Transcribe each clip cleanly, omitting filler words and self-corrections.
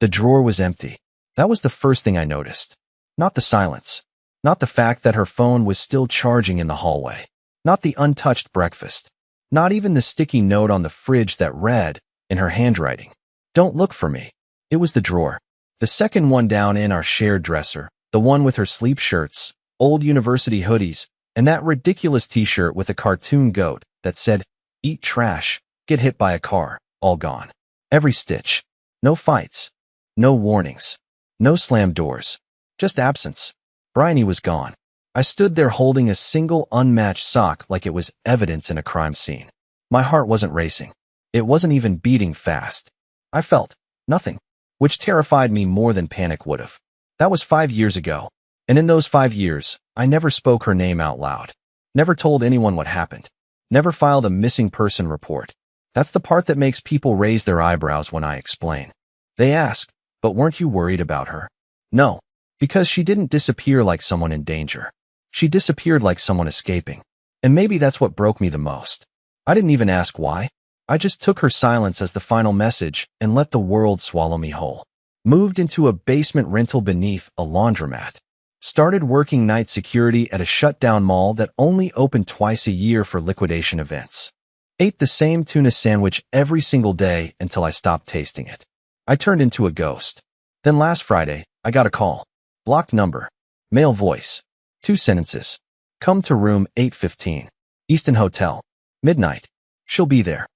The drawer was empty. That was the first thing I noticed. Not the silence. Not the fact that her phone was still charging in the hallway. Not the untouched breakfast. Not even the sticky note on the fridge that read, in her handwriting, "Don't look for me." It was the drawer. The second one down in our shared dresser. The one with her sleep shirts, old university hoodies, and that ridiculous t-shirt with a cartoon goat that said, "Eat trash, get hit by a car," all gone. Every stitch. No fights. No warnings. No slammed doors. Just absence. Bryony was gone. I stood there holding a single unmatched sock like it was evidence in a crime scene. My heart wasn't racing. It wasn't even beating fast. I felt nothing, which terrified me more than panic would have. That was 5 years ago, and in those 5 years, I never spoke her name out loud. Never told anyone what happened. Never filed a missing person report. That's the part that makes people raise their eyebrows when I explain. They ask, "But weren't you worried about her?" No, because she didn't disappear like someone in danger. She disappeared like someone escaping. And maybe that's what broke me the most. I didn't even ask why. I just took her silence as the final message and let the world swallow me whole. Moved into a basement rental beneath a laundromat. Started working night security at a shutdown mall that only opened twice a year for liquidation events. Ate the same tuna sandwich every single day until I stopped tasting it. I turned into a ghost. Then last Friday, I got a call. Blocked number. Male voice. 2 sentences. "Come to room 815. Easton Hotel. Midnight. She'll be there."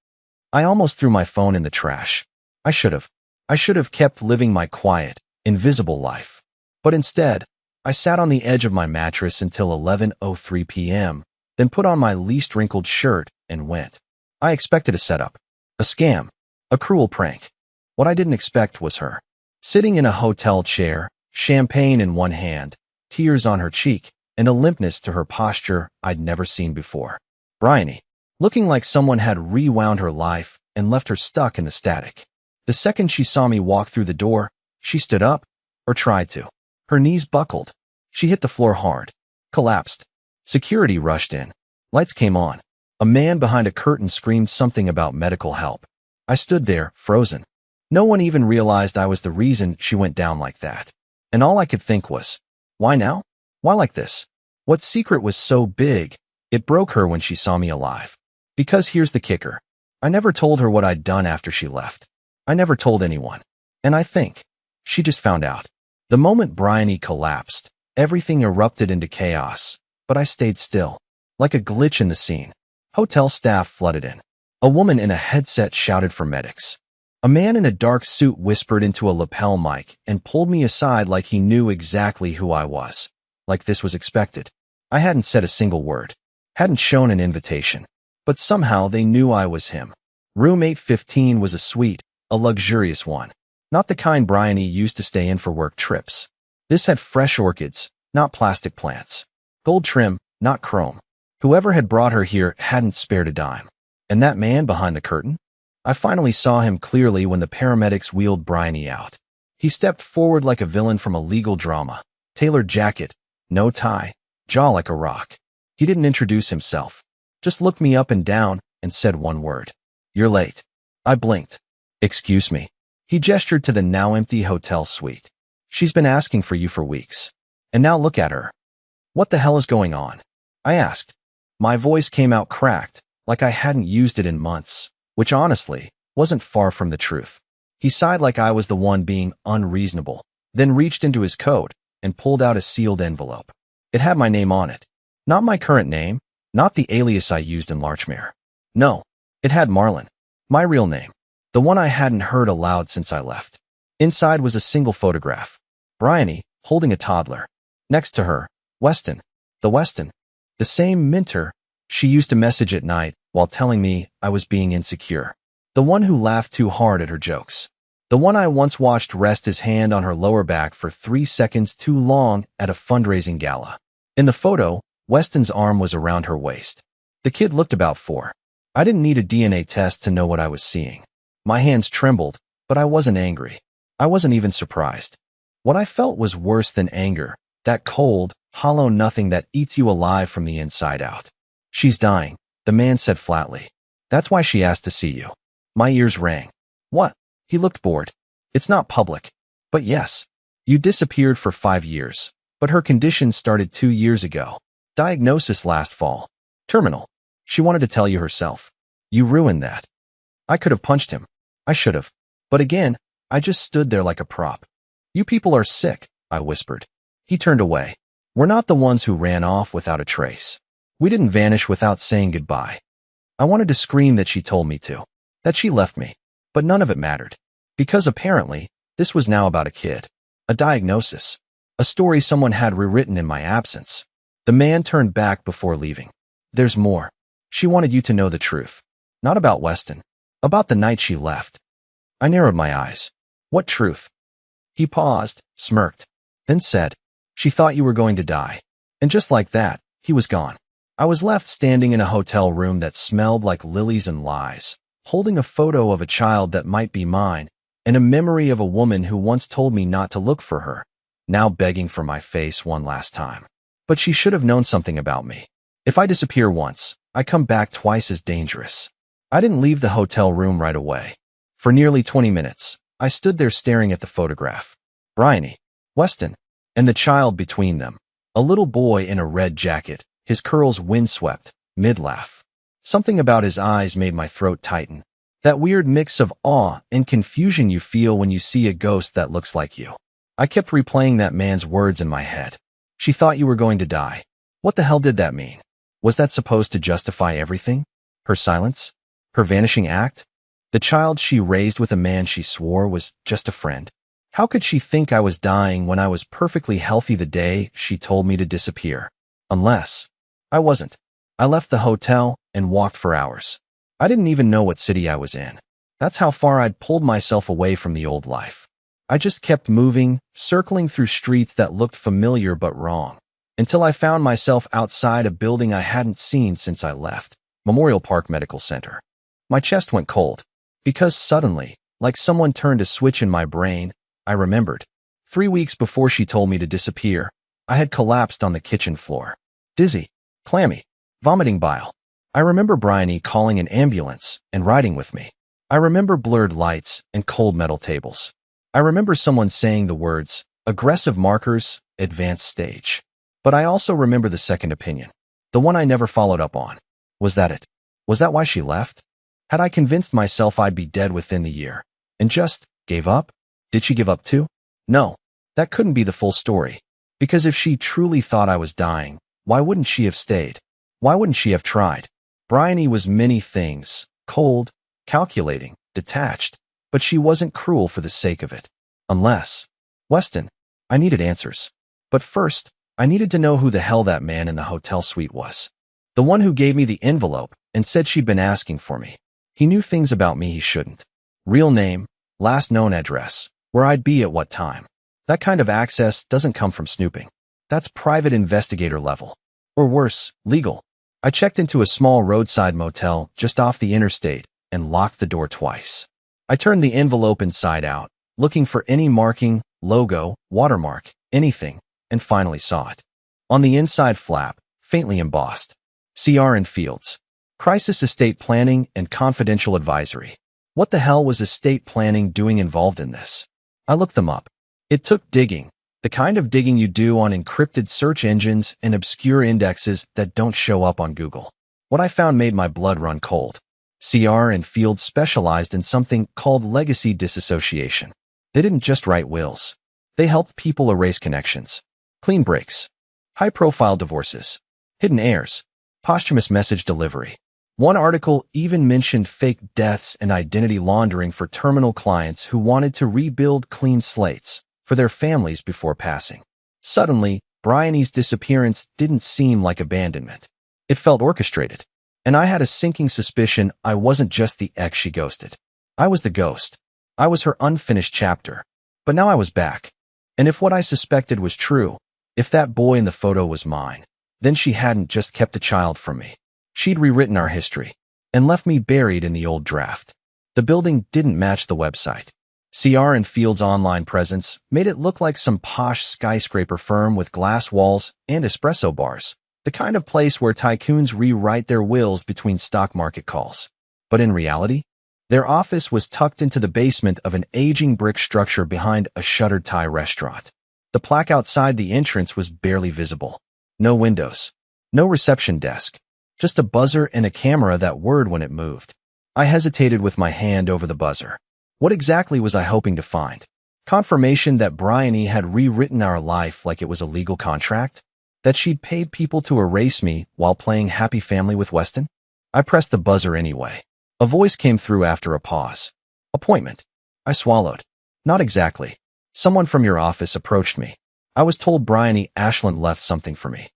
I almost threw my phone in the trash. I should have. I should have kept living my quiet, invisible life. But instead, I sat on the edge of my mattress until 11:03 p.m., then put on my least wrinkled shirt and went. I expected a setup. A scam. A cruel prank. What I didn't expect was her. Sitting in a hotel chair, champagne in one hand, tears on her cheek, and a limpness to her posture I'd never seen before. Bryony. Looking like someone had rewound her life and left her stuck in the static. The second she saw me walk through the door, she stood up, or tried to. Her knees buckled. She hit the floor hard. Collapsed. Security rushed in. Lights came on. A man behind a curtain screamed something about medical help. I stood there, frozen. No one even realized I was the reason she went down like that. And all I could think was, why now? Why like this? What secret was so big, it broke her when she saw me alive? Because here's the kicker. I never told her what I'd done after she left. I never told anyone. And I think she just found out. The moment Bryony collapsed, everything erupted into chaos, but I stayed still, like a glitch in the scene. Hotel staff flooded in. A woman in a headset shouted for medics. A man in a dark suit whispered into a lapel mic and pulled me aside like he knew exactly who I was. Like this was expected. I hadn't said a single word. Hadn't shown an invitation. But somehow they knew I was him. Room 815 was a suite, a luxurious one. Not the kind Bryony used to stay in for work trips. This had fresh orchids, not plastic plants. Gold trim, not chrome. Whoever had brought her here hadn't spared a dime. And that man behind the curtain? I finally saw him clearly when the paramedics wheeled Bryony out. He stepped forward like a villain from a legal drama. Tailored jacket, no tie, jaw like a rock. He didn't introduce himself. Just looked me up and down and said one word. "You're late." I blinked. "Excuse me." He gestured to the now empty hotel suite. "She's been asking for you for weeks. And now look at her." "What the hell is going on?" I asked. My voice came out cracked, like I hadn't used it in months, which honestly wasn't far from the truth. He sighed like I was the one being unreasonable, then reached into his coat and pulled out a sealed envelope. It had my name on it. Not my current name, not the alias I used in Larchmere. No, it had Marlen, my real name, the one I hadn't heard aloud since I left. Inside was a single photograph. Bryony, holding a toddler. Next to her, Weston. The Weston. The same Minter she used to message at night while telling me I was being insecure. The one who laughed too hard at her jokes. The one I once watched rest his hand on her lower back for 3 seconds too long at a fundraising gala. In the photo, Weston's arm was around her waist. The kid looked about 4. I didn't need a DNA test to know what I was seeing. My hands trembled, but I wasn't angry. I wasn't even surprised. What I felt was worse than anger, that cold, hollow nothing that eats you alive from the inside out. "She's dying," the man said flatly. "That's why she asked to see you." My ears rang. "What?" He looked bored. "It's not public. But yes, you disappeared for 5 years, but her condition started 2 years ago. Diagnosis last fall. Terminal. She wanted to tell you herself. You ruined that. I could have punched him. I should have. But again, I just stood there like a prop. You people are sick, I whispered. He turned away. We're not the ones who ran off without a trace. We didn't vanish without saying goodbye. I wanted to scream that she told me to, that she left me, but none of it mattered. Because apparently, this was now about a kid. A diagnosis. A story someone had rewritten in my absence. The man turned back before leaving. There's more. She wanted you to know the truth. Not about Weston. About the night she left. I narrowed my eyes. What truth? He paused, smirked, then said, she thought you were going to die. And just like that, he was gone. I was left standing in a hotel room that smelled like lilies and lies, holding a photo of a child that might be mine, and a memory of a woman who once told me not to look for her, now begging for my face one last time. But she should have known something about me. If I disappear once, I come back twice as dangerous. I didn't leave the hotel room right away. For nearly 20 minutes, I stood there staring at the photograph. Bryony, Weston, and the child between them. A little boy in a red jacket, his curls windswept, mid-laugh. Something about his eyes made my throat tighten. That weird mix of awe and confusion you feel when you see a ghost that looks like you. I kept replaying that man's words in my head. She thought you were going to die. What the hell did that mean? Was that supposed to justify everything? Her silence? Her vanishing act? The child she raised with a man she swore was just a friend? How could she think I was dying when I was perfectly healthy the day she told me to disappear? Unless I wasn't. I left the hotel and walked for hours. I didn't even know what city I was in. That's how far I'd pulled myself away from the old life. I just kept moving, circling through streets that looked familiar but wrong, until I found myself outside a building I hadn't seen since I left, Memorial Park Medical Center. My chest went cold, because suddenly, like someone turned a switch in my brain, I remembered. 3 weeks before she told me to disappear, I had collapsed on the kitchen floor. Dizzy, clammy, vomiting bile. I remember Bryony calling an ambulance and riding with me. I remember blurred lights and cold metal tables. I remember someone saying the words, aggressive markers, advanced stage. But I also remember the second opinion, the one I never followed up on. Was that it? Was that why she left? Had I convinced myself I'd be dead within the year, and just gave up? Did she give up too? No, that couldn't be the full story. Because if she truly thought I was dying, why wouldn't she have stayed? Why wouldn't she have tried? Bryony was many things, cold, calculating, detached, but she wasn't cruel for the sake of it. Unless, Weston, I needed answers. But first, I needed to know who the hell that man in the hotel suite was. The one who gave me the envelope and said she'd been asking for me. He knew things about me he shouldn't. Real name, last known address, where I'd be at what time. That kind of access doesn't come from snooping. That's private investigator level. Or worse, legal. I checked into a small roadside motel just off the interstate and locked the door twice. I turned the envelope inside out, looking for any marking, logo, watermark, anything, and finally saw it. On the inside flap, faintly embossed, CR and Fields. Crisis Estate Planning and Confidential Advisory. What the hell was estate planning doing involved in this? I looked them up. It took digging, the kind of digging you do on encrypted search engines and obscure indexes that don't show up on Google. What I found made my blood run cold. CR and Fields specialized in something called legacy disassociation. They didn't just write wills. They helped people erase connections, clean breaks, high-profile divorces, hidden heirs, posthumous message delivery. One article even mentioned fake deaths and identity laundering for terminal clients who wanted to rebuild clean slates for their families before passing. Suddenly, Bryony's disappearance didn't seem like abandonment. It felt orchestrated. And I had a sinking suspicion I wasn't just the ex she ghosted. I was the ghost. I was her unfinished chapter. But now I was back. And if what I suspected was true, if that boy in the photo was mine, then she hadn't just kept a child from me. She'd rewritten our history and left me buried in the old draft. The building didn't match the website. CR and Fields' online presence made it look like some posh skyscraper firm with glass walls and espresso bars, the kind of place where tycoons rewrite their wills between stock market calls. But in reality, Their office was tucked into the basement of an aging brick structure behind a shuttered Thai restaurant. The plaque outside the entrance was barely visible. No windows. No reception desk. Just a buzzer and a camera that whirred when it moved. I hesitated with my hand over the buzzer. What exactly was I hoping to find? Confirmation that Bryony had rewritten our life like it was a legal contract? That she'd paid people to erase me while playing Happy Family with Weston? I pressed the buzzer anyway. A voice came through after a pause. Appointment. I swallowed. Not exactly. Someone from your office approached me. I was told Bryony Ashland left something for me.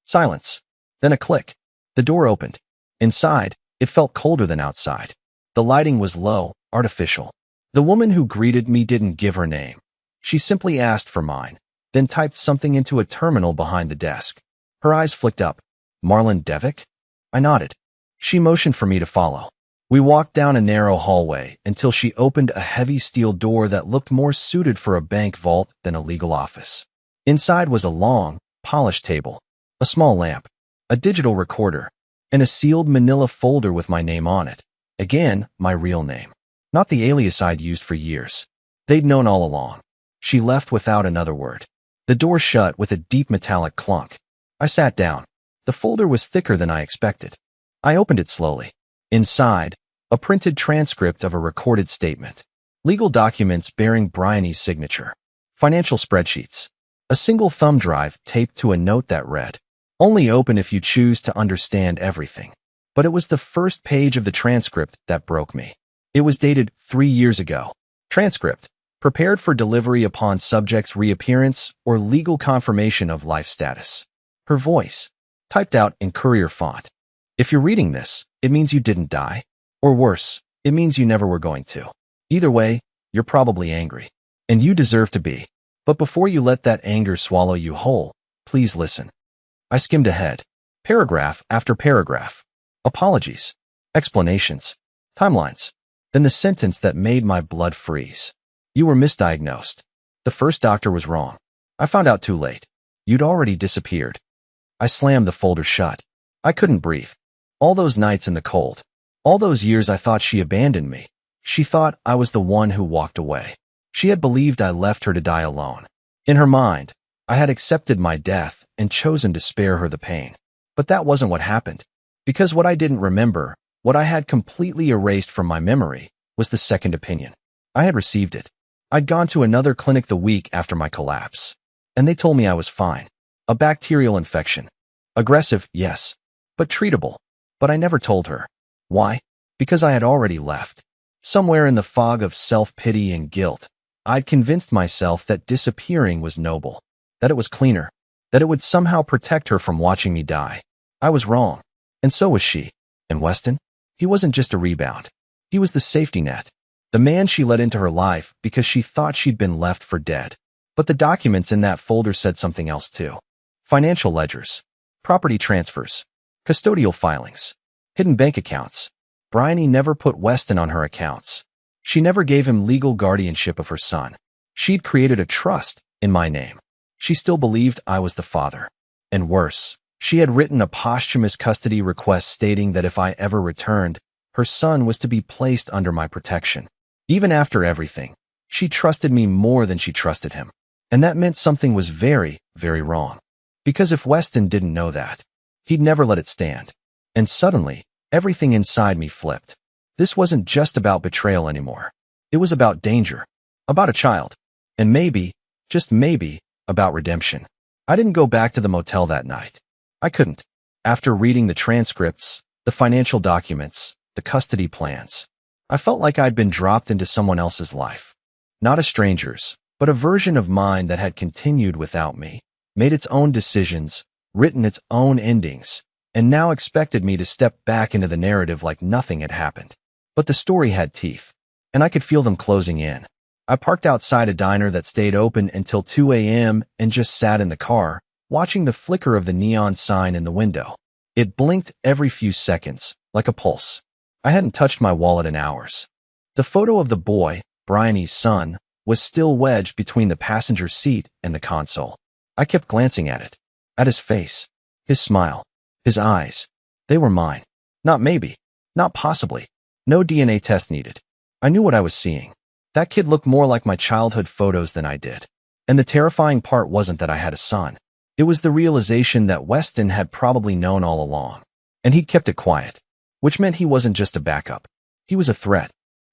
Silence. Then a click. The door opened. Inside, it felt colder than outside. The lighting was low, artificial. The woman who greeted me didn't give her name. She simply asked for mine, then typed something into a terminal behind the desk. Her eyes flicked up. Marlen Devick? I nodded. She motioned for me to follow. We walked down a narrow hallway until she opened a heavy steel door that looked more suited for a bank vault than a legal office. Inside was a long, polished table, a small lamp, a digital recorder, and a sealed manila folder with my name on it. Again, my real name. Not the alias I'd used for years. They'd known all along. She left without another word. The door shut with a deep metallic clunk. I sat down. The folder was thicker than I expected. I opened it slowly. Inside, a printed transcript of a recorded statement. Legal documents bearing Bryony's signature. Financial spreadsheets. A single thumb drive taped to a note that read, "Only open if you choose to understand everything." But it was the first page of the transcript that broke me. It was dated 3 years ago. Transcript. Prepared for delivery upon subject's reappearance or legal confirmation of life status. Her voice. Typed out in courier font. If you're reading this, it means you didn't die. Or worse, it means you never were going to. Either way, you're probably angry. And you deserve to be. But before you let that anger swallow you whole, please listen. I skimmed ahead. Paragraph after paragraph. Apologies. Explanations. Timelines. Then the sentence that made my blood freeze. You were misdiagnosed. The first doctor was wrong. I found out too late. You'd already disappeared. I slammed the folder shut. I couldn't breathe. All those nights in the cold. All those years I thought she abandoned me. She thought I was the one who walked away. She had believed I left her to die alone. In her mind, I had accepted my death and chosen to spare her the pain. But that wasn't what happened. Because what I didn't remember, what I had completely erased from my memory, was the second opinion. I had received it. I'd gone to another clinic the week after my collapse. And they told me I was fine. A bacterial infection. Aggressive, yes. But treatable. But I never told her. Why? Because I had already left. Somewhere in the fog of self-pity and guilt, I'd convinced myself that disappearing was noble, that it was cleaner, that it would somehow protect her from watching me die. I was wrong. And so was she. And Weston? He wasn't just a rebound. He was the safety net. The man she let into her life because she thought she'd been left for dead. But the documents in that folder said something else too. Financial ledgers. Property transfers. Custodial filings. Hidden bank accounts. Bryony never put Weston on her accounts. She never gave him legal guardianship of her son. She'd created a trust in my name. She still believed I was the father. And worse, she had written a posthumous custody request stating that if I ever returned, her son was to be placed under my protection. Even after everything, she trusted me more than she trusted him. And that meant something was very, very wrong. Because if Weston didn't know that, he'd never let it stand. And suddenly, everything inside me flipped. This wasn't just about betrayal anymore. It was about danger. About a child. And maybe, just maybe, about redemption. I didn't go back to the motel that night. I couldn't. After reading the transcripts, the financial documents, the custody plans, I felt like I'd been dropped into someone else's life. Not a stranger's, but a version of mine that had continued without me, made its own decisions, written its own endings, and now expected me to step back into the narrative like nothing had happened. But the story had teeth, and I could feel them closing in. I parked outside a diner that stayed open until 2 a.m. and just sat in the car, watching the flicker of the neon sign in the window. It blinked every few seconds, like a pulse. I hadn't touched my wallet in hours. The photo of the boy, Bryony's son, was still wedged between the passenger seat and the console. I kept glancing at it, at his face, his smile, his eyes. They were mine. Not maybe, not possibly. No DNA test needed. I knew what I was seeing. That kid looked more like my childhood photos than I did. And the terrifying part wasn't that I had a son. It was the realization that Weston had probably known all along. And he'd kept it quiet. Which meant he wasn't just a backup. He was a threat.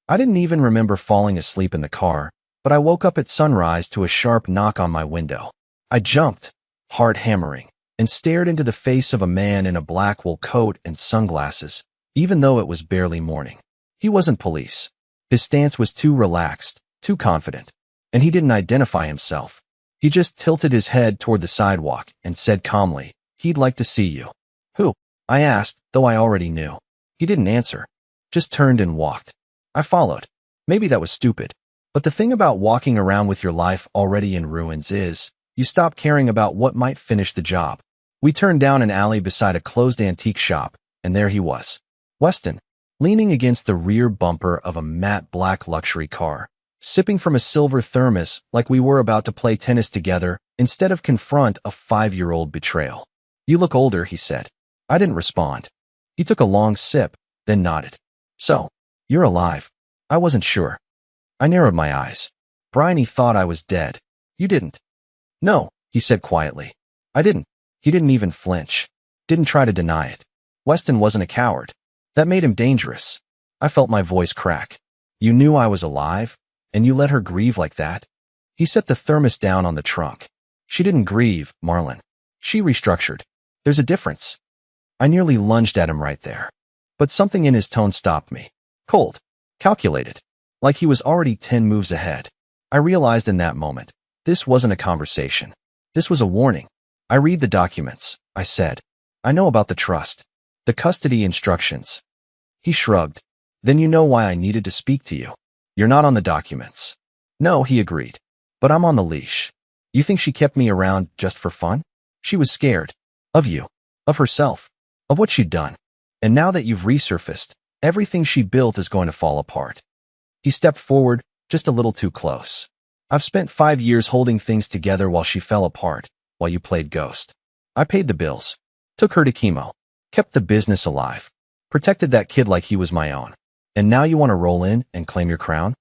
I didn't even remember falling asleep in the car, but I woke up at sunrise to a sharp knock on my window. I jumped, heart hammering, and stared into the face of a man in a black wool coat and sunglasses, even though it was barely morning. He wasn't police. His stance was too relaxed, too confident, and he didn't identify himself. He just tilted his head toward the sidewalk and said calmly, "He'd like to see you." "Who?" I asked, though I already knew. He didn't answer, just turned and walked. I followed. Maybe that was stupid, but the thing about walking around with your life already in ruins is, you stop caring about what might finish the job. We turned down an alley beside a closed antique shop, and there he was. Weston, leaning against the rear bumper of a matte black luxury car, sipping from a silver thermos like we were about to play tennis together instead of confront a 5-year-old betrayal. "You look older," he said. I didn't respond. He took a long sip, then nodded. "So, you're alive." I wasn't sure. I narrowed my eyes. "Bryony thought I was dead. You didn't." "No," he said quietly. "I didn't." He didn't even flinch. Didn't try to deny it. Weston wasn't a coward. That made him dangerous. I felt my voice crack. "You knew I was alive, and you let her grieve like that?" He set the thermos down on the trunk. "She didn't grieve, Marlen. She restructured. There's a difference." I nearly lunged at him right there. But something in his tone stopped me. Cold. Calculated. Like he was already 10 moves ahead. I realized in that moment, this wasn't a conversation. This was a warning. "I read the documents," I said. "I know about the trust. The custody instructions." He shrugged. "Then you know why I needed to speak to you. You're not on the documents." "No," he agreed. "But I'm on the leash. You think she kept me around just for fun? She was scared. Of you. Of herself. Of what she'd done. And now that you've resurfaced, everything she built is going to fall apart." He stepped forward, just a little too close. "I've spent 5 years holding things together while she fell apart, while you played ghost. I paid the bills. Took her to chemo. Kept the business alive. Protected that kid like he was my own. And now you want to roll in and claim your crown?"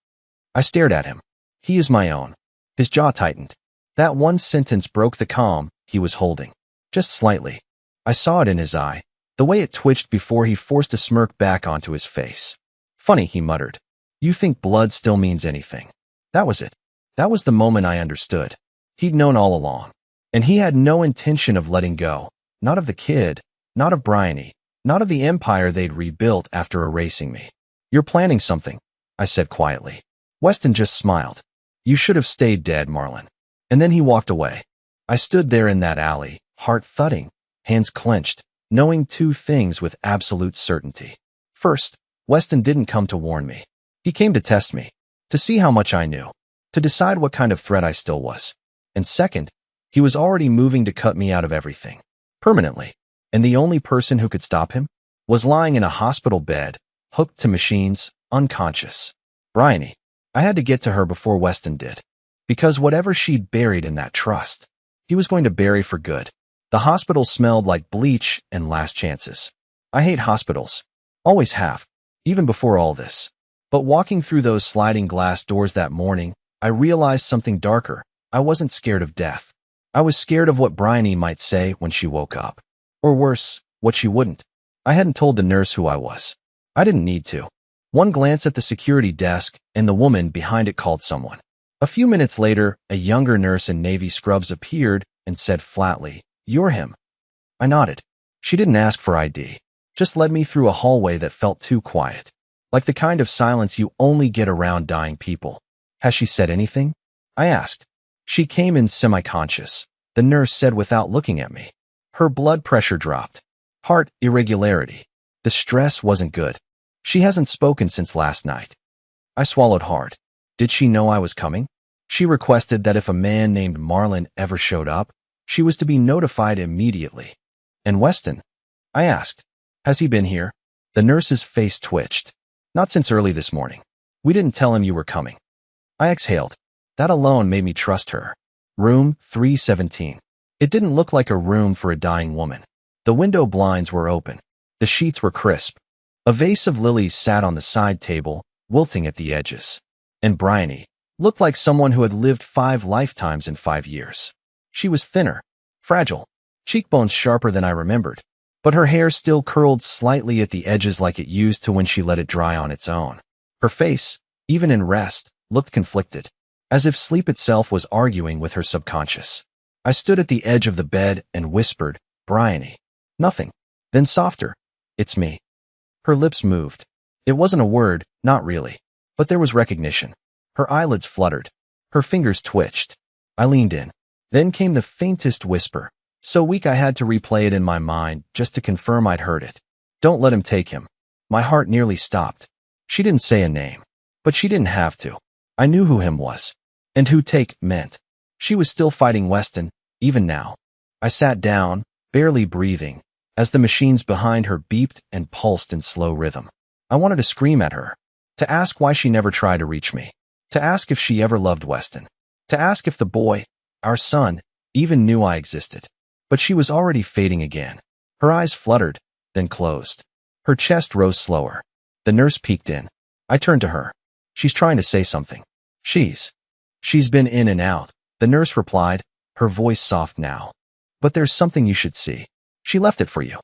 I stared at him. "He is my own." His jaw tightened. That one sentence broke the calm he was holding. Just slightly. I saw it in his eye, the way it twitched before he forced a smirk back onto his face. "Funny," he muttered. "You think blood still means anything." That was it. That was the moment I understood. He'd known all along. And he had no intention of letting go. Not of the kid. Not of Bryony. Not of the empire they'd rebuilt after erasing me. "You're planning something," I said quietly. Weston just smiled. "You should have stayed dead, Marlen." And then he walked away. I stood there in that alley, heart thudding, hands clenched, knowing two things with absolute certainty. First, Weston didn't come to warn me. He came to test me, to see how much I knew, to decide what kind of threat I still was. And second, he was already moving to cut me out of everything. Permanently. And the only person who could stop him was lying in a hospital bed, hooked to machines, unconscious. Bryony. I had to get to her before Weston did. Because whatever she'd buried in that trust, he was going to bury for good. The hospital smelled like bleach and last chances. I hate hospitals. Always have. Even before all this. But walking through those sliding glass doors that morning, I realized something darker. I wasn't scared of death. I was scared of what Bryony might say when she woke up. Or worse, what she wouldn't. I hadn't told the nurse who I was. I didn't need to. One glance at the security desk, and the woman behind it called someone. A few minutes later, a younger nurse in navy scrubs appeared and said flatly, "You're him." I nodded. She didn't ask for ID. Just led me through a hallway that felt too quiet. Like the kind of silence you only get around dying people. "Has she said anything?" I asked. "She came in semi-conscious," the nurse said without looking at me. Her blood pressure dropped. Heart irregularity. The stress wasn't good. She hasn't spoken since last night. I swallowed hard. Did she know I was coming? She requested that if a man named Marlen ever showed up, she was to be notified immediately. "And Weston?" I asked. "Has he been here?" The nurse's face twitched. "Not since early this morning. We didn't tell him you were coming." I exhaled. That alone made me trust her. Room 317. It didn't look like a room for a dying woman. The window blinds were open. The sheets were crisp. A vase of lilies sat on the side table, wilting at the edges. And Bryony looked like someone who had lived 5 lifetimes in 5 years. She was thinner, fragile, cheekbones sharper than I remembered, but her hair still curled slightly at the edges like it used to when she let it dry on its own. Her face, even in rest, looked conflicted, as if sleep itself was arguing with her subconscious. I stood at the edge of the bed and whispered, "Bryony." "Nothing." Then softer, "It's me." Her lips moved. It wasn't a word, not really, but there was recognition. Her eyelids fluttered. Her fingers twitched. I leaned in. Then came the faintest whisper, so weak I had to replay it in my mind just to confirm I'd heard it. "Don't let him take him." My heart nearly stopped. She didn't say a name, but she didn't have to. I knew who him was, and who take meant. She was still fighting Weston, even now. I sat down, barely breathing, as the machines behind her beeped and pulsed in slow rhythm. I wanted to scream at her, to ask why she never tried to reach me, to ask if she ever loved Weston, to ask if the boy, our son, even knew I existed. But she was already fading again. Her eyes fluttered, then closed. Her chest rose slower. The nurse peeked in. I turned to her. "She's trying to say something." She's been in and out," the nurse replied, her voice soft now. "But there's something you should see. She left it for you."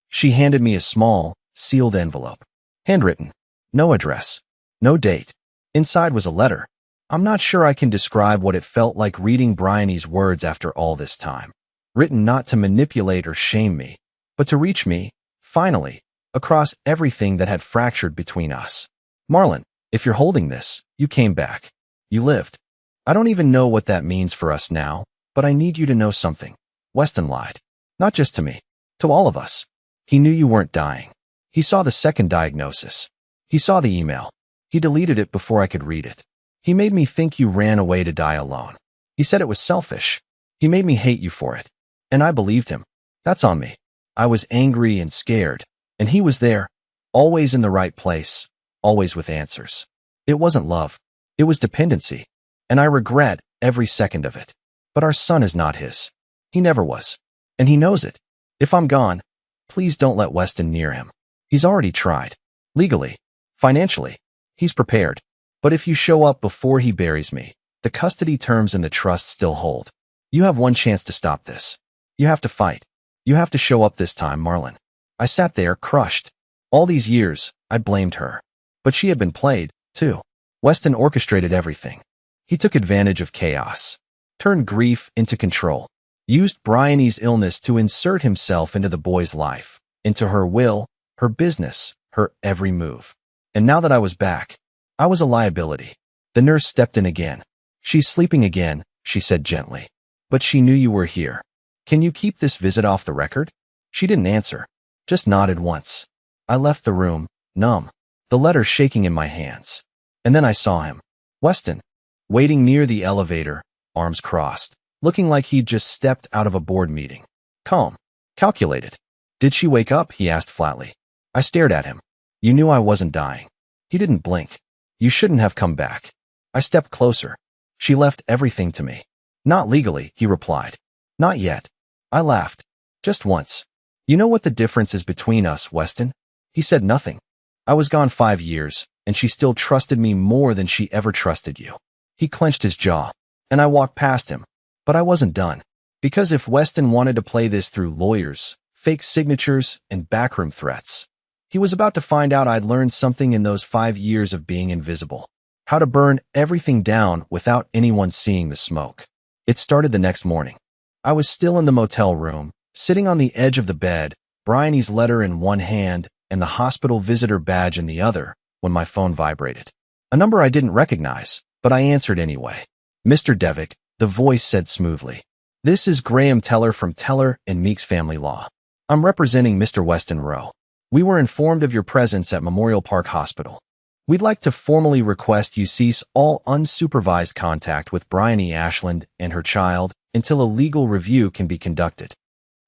She handed me a small, sealed envelope. Handwritten. No address. No date. Inside was a letter. I'm not sure I can describe what it felt like reading Bryony's words after all this time. Written not to manipulate or shame me, but to reach me, finally, across everything that had fractured between us. "Marlen, if you're holding this, you came back. You lived. I don't even know what that means for us now, but I need you to know something. Weston lied. Not just to me. To all of us. He knew you weren't dying. He saw the second diagnosis. He saw the email. He deleted it before I could read it. He made me think you ran away to die alone. He said it was selfish. He made me hate you for it. And I believed him. That's on me. I was angry and scared, and he was there, always in the right place, always with answers. It wasn't love. It was dependency, and I regret every second of it. But our son is not his. He never was. And he knows it. If I'm gone, please don't let Weston near him. He's already tried. Legally. Financially. He's prepared. But if you show up before he buries me, the custody terms and the trust still hold. You have one chance to stop this. You have to fight. You have to show up this time, Marlen." I sat there, crushed. All these years, I blamed her. But she had been played, too. Weston orchestrated everything. He took advantage of chaos, turned grief into control, used Bryony's illness to insert himself into the boy's life, into her will, her business, her every move. And now that I was back, I was a liability. The nurse stepped in again. "She's sleeping again," she said gently. "But she knew you were here. Can you keep this visit off the record?" She didn't answer, just nodded once. I left the room, numb, the letter shaking in my hands. And then I saw him, Weston, waiting near the elevator, arms crossed, looking like he'd just stepped out of a board meeting. Calm, calculated. "Did she wake up?" he asked flatly. I stared at him. "You knew I wasn't dying." He didn't blink. "You shouldn't have come back." I stepped closer. "She left everything to me." "Not legally," he replied. "Not yet." I laughed. "Just once. You know what the difference is between us, Weston?" He said nothing. "I was gone 5 years, and she still trusted me more than she ever trusted you." He clenched his jaw, and I walked past him. But I wasn't done. Because if Weston wanted to play this through lawyers, fake signatures, and backroom threats, he was about to find out I'd learned something in those 5 years of being invisible. How to burn everything down without anyone seeing the smoke. It started the next morning. I was still in the motel room, sitting on the edge of the bed, Bryony's letter in one hand and the hospital visitor badge in the other, when my phone vibrated. A number I didn't recognize, but I answered anyway. "Mr. Devick," the voice said smoothly. "This is Graham Teller from Teller and Meeks Family Law. I'm representing Mr. Weston Rowe. We were informed of your presence at Memorial Park Hospital. We'd like to formally request you cease all unsupervised contact with Bryony Ashland and her child until a legal review can be conducted."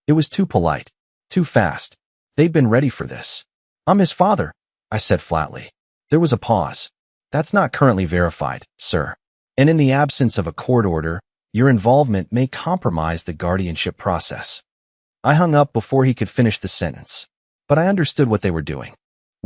It was too polite, too fast. They'd been ready for this. "I'm his father," I said flatly. There was a pause. "That's not currently verified, sir. And in the absence of a court order, your involvement may compromise the guardianship process." I hung up before he could finish the sentence. But I understood what they were doing.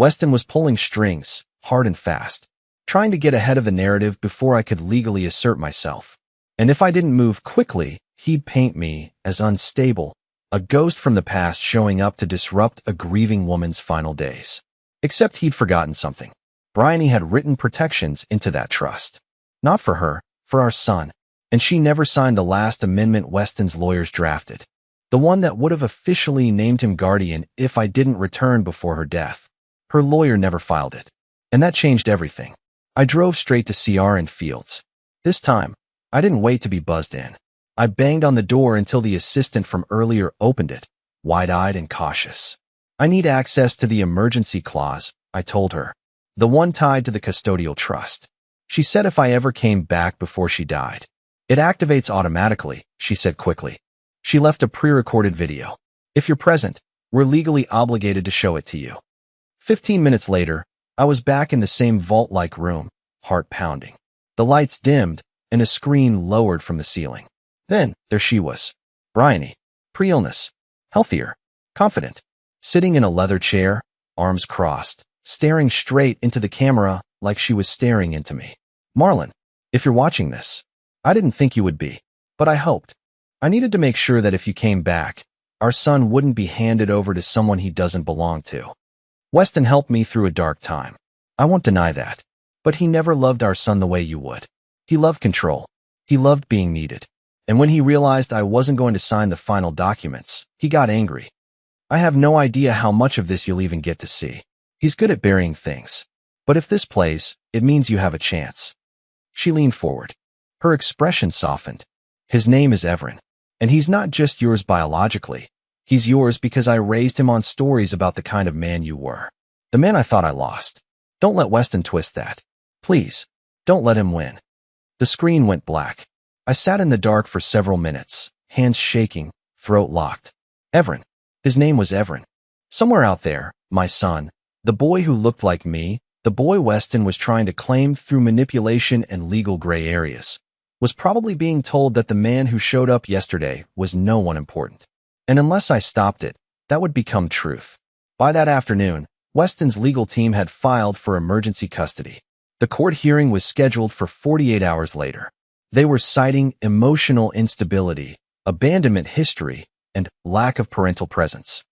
Weston was pulling strings, hard and fast, trying to get ahead of the narrative before I could legally assert myself. And if I didn't move quickly, he'd paint me as unstable, a ghost from the past showing up to disrupt a grieving woman's final days. Except he'd forgotten something. Bryony had written protections into that trust. Not for her, for our son. And she never signed the last amendment Weston's lawyers drafted. The one that would have officially named him guardian if I didn't return before her death. Her lawyer never filed it. And that changed everything. I drove straight to CR and Fields. This time, I didn't wait to be buzzed in. I banged on the door until the assistant from earlier opened it, wide-eyed and cautious. I need access to the emergency clause, I told her. The one tied to the custodial trust. She said if I ever came back before she died. It activates automatically, she said quickly. She left a pre-recorded video. If you're present, we're legally obligated to show it to you. 15 minutes later, I was back in the same vault-like room, heart pounding. The lights dimmed, and a screen lowered from the ceiling. Then, there she was. Bryony. Pre-illness. Healthier. Confident. Sitting in a leather chair, arms crossed, staring straight into the camera like she was staring into me. Marlen, if you're watching this, I didn't think you would be, but I hoped. I needed to make sure that if you came back, our son wouldn't be handed over to someone he doesn't belong to. Weston helped me through a dark time. I won't deny that. But he never loved our son the way you would. He loved control. He loved being needed. And when he realized I wasn't going to sign the final documents, he got angry. I have no idea how much of this you'll even get to see. He's good at burying things. But if this plays, it means you have a chance. She leaned forward. Her expression softened. His name is Everin. And he's not just yours biologically. He's yours because I raised him on stories about the kind of man you were. The man I thought I lost. Don't let Weston twist that. Please, don't let him win. The screen went black. I sat in the dark for several minutes, hands shaking, throat locked. Everin. His name was Everin. Somewhere out there, my son, the boy who looked like me, the boy Weston was trying to claim through manipulation and legal gray areas, was probably being told that the man who showed up yesterday was no one important. And unless I stopped it, that would become truth. By that afternoon, Weston's legal team had filed for emergency custody. The court hearing was scheduled for 48 hours later. They were citing emotional instability, abandonment history, and lack of parental presence.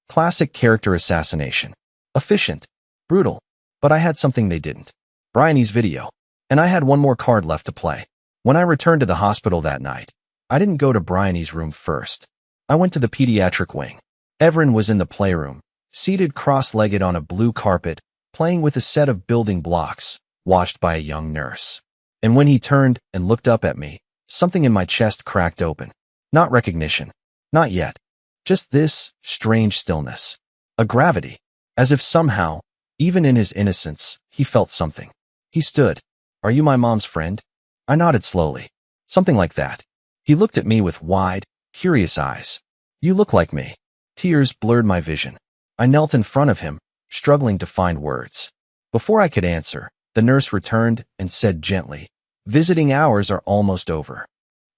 Classic character assassination. Efficient. Brutal. But I had something they didn't. Bryony's video. And I had one more card left to play. When I returned to the hospital that night, I didn't go to Bryony's room first. I went to the pediatric wing. Everin was in the playroom, seated cross-legged on a blue carpet, playing with a set of building blocks, watched by a young nurse. And when he turned and looked up at me, something in my chest cracked open. Not recognition. Not yet. Just this strange stillness. A gravity. As if somehow, even in his innocence, he felt something. He stood. Are you my mom's friend? I nodded slowly. Something like that. He looked at me with wide, curious eyes. You look like me. Tears blurred my vision. I knelt in front of him, struggling to find words. Before I could answer, the nurse returned and said gently, visiting hours are almost over.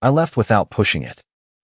I left without pushing it.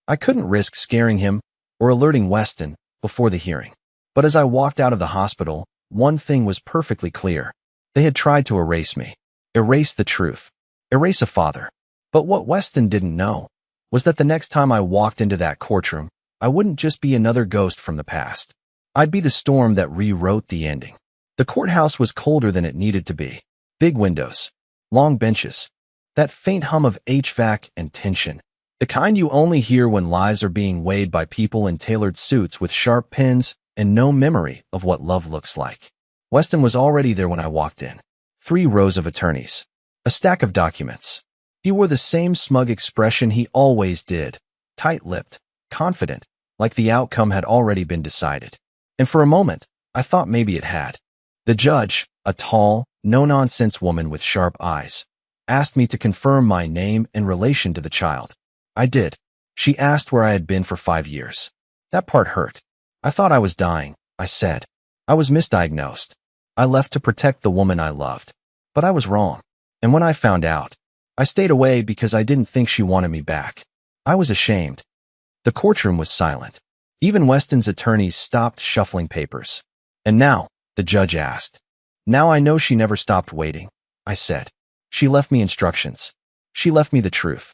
I couldn't risk scaring him or alerting Weston before the hearing. But as I walked out of the hospital, one thing was perfectly clear. They had tried to erase me. Erase the truth. Erase a father. But what Weston didn't know was that the next time I walked into that courtroom, I wouldn't just be another ghost from the past. I'd be the storm that rewrote the ending. The courthouse was colder than it needed to be. Big windows. Long benches. That faint hum of HVAC and tension. The kind you only hear when lies are being weighed by people in tailored suits with sharp pens and no memory of what love looks like. Weston was already there when I walked in. 3 rows of attorneys. A stack of documents. He wore the same smug expression he always did. Tight-lipped, confident, like the outcome had already been decided. And for a moment, I thought maybe it had. The judge, a tall, no-nonsense woman with sharp eyes, asked me to confirm my name and relation to the child. I did. She asked where I had been for 5 years. That part hurt. I thought I was dying, I said. I was misdiagnosed. I left to protect the woman I loved. But I was wrong. And when I found out, I stayed away because I didn't think she wanted me back. I was ashamed. The courtroom was silent. Even Weston's attorneys stopped shuffling papers. And now, the judge asked. Now I know she never stopped waiting, I said. She left me instructions. She left me the truth.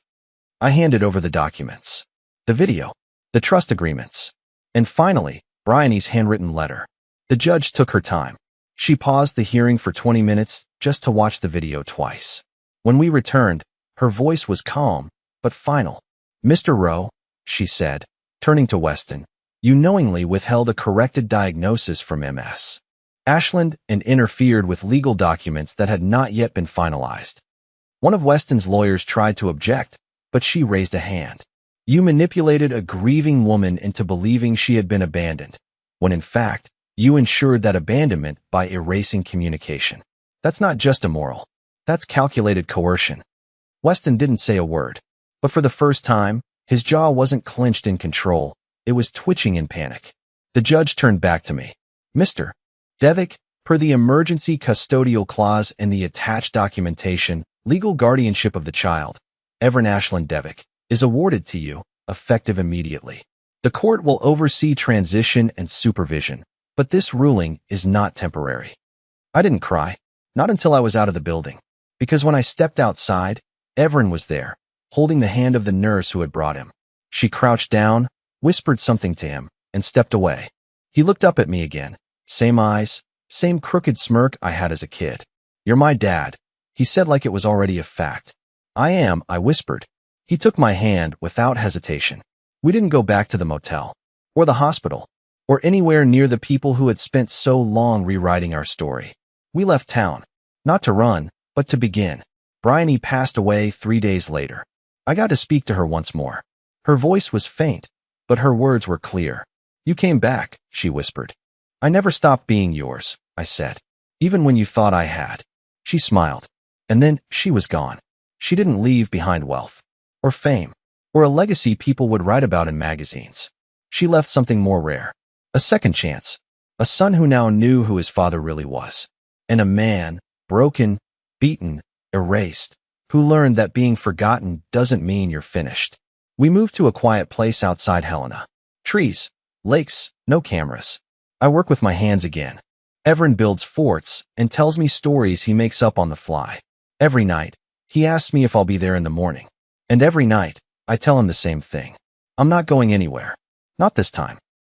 I handed over the documents, the video, the trust agreements, and finally, Bryony's handwritten letter. The judge took her time. She paused the hearing for 20 minutes just to watch the video twice. When we returned, her voice was calm, but final. Mr. Rowe, she said, turning to Weston, you knowingly withheld a corrected diagnosis from MS. Ashland and interfered with legal documents that had not yet been finalized. One of Weston's lawyers tried to object, but she raised a hand. You manipulated a grieving woman into believing she had been abandoned, when in fact, you ensured that abandonment by erasing communication. That's not just immoral. That's calculated coercion. Weston didn't say a word, but for the first time, his jaw wasn't clenched in control, it was twitching in panic. The judge turned back to me. Mr. Devick, per the emergency custodial clause in the attached documentation, legal guardianship of the child, Everin Ashland Devick, is awarded to you, effective immediately. The court will oversee transition and supervision, but this ruling is not temporary. I didn't cry, not until I was out of the building, because when I stepped outside, Everin was there, holding the hand of the nurse who had brought him. She crouched down, whispered something to him, and stepped away. He looked up at me again. Same eyes, same crooked smirk I had as a kid. You're my dad, he said like it was already a fact. I am, I whispered. He took my hand without hesitation. We didn't go back to the motel, or the hospital, or anywhere near the people who had spent so long rewriting our story. We left town, not to run, but to begin. Bryony passed away 3 days later. I got to speak to her once more. Her voice was faint, but her words were clear. You came back, she whispered. I never stopped being yours, I said, even when you thought I had. She smiled, and then she was gone. She didn't leave behind wealth, or fame, or a legacy people would write about in magazines. She left something more rare, a second chance, a son who now knew who his father really was, and a man, broken, beaten, erased, who learned that being forgotten doesn't mean you're finished. We moved to a quiet place outside Helena. Trees, lakes, no cameras. I work with my hands again. Everin builds forts and tells me stories he makes up on the fly. Every night, he asks me if I'll be there in the morning. And every night, I tell him the same thing. I'm not going anywhere. Not this time.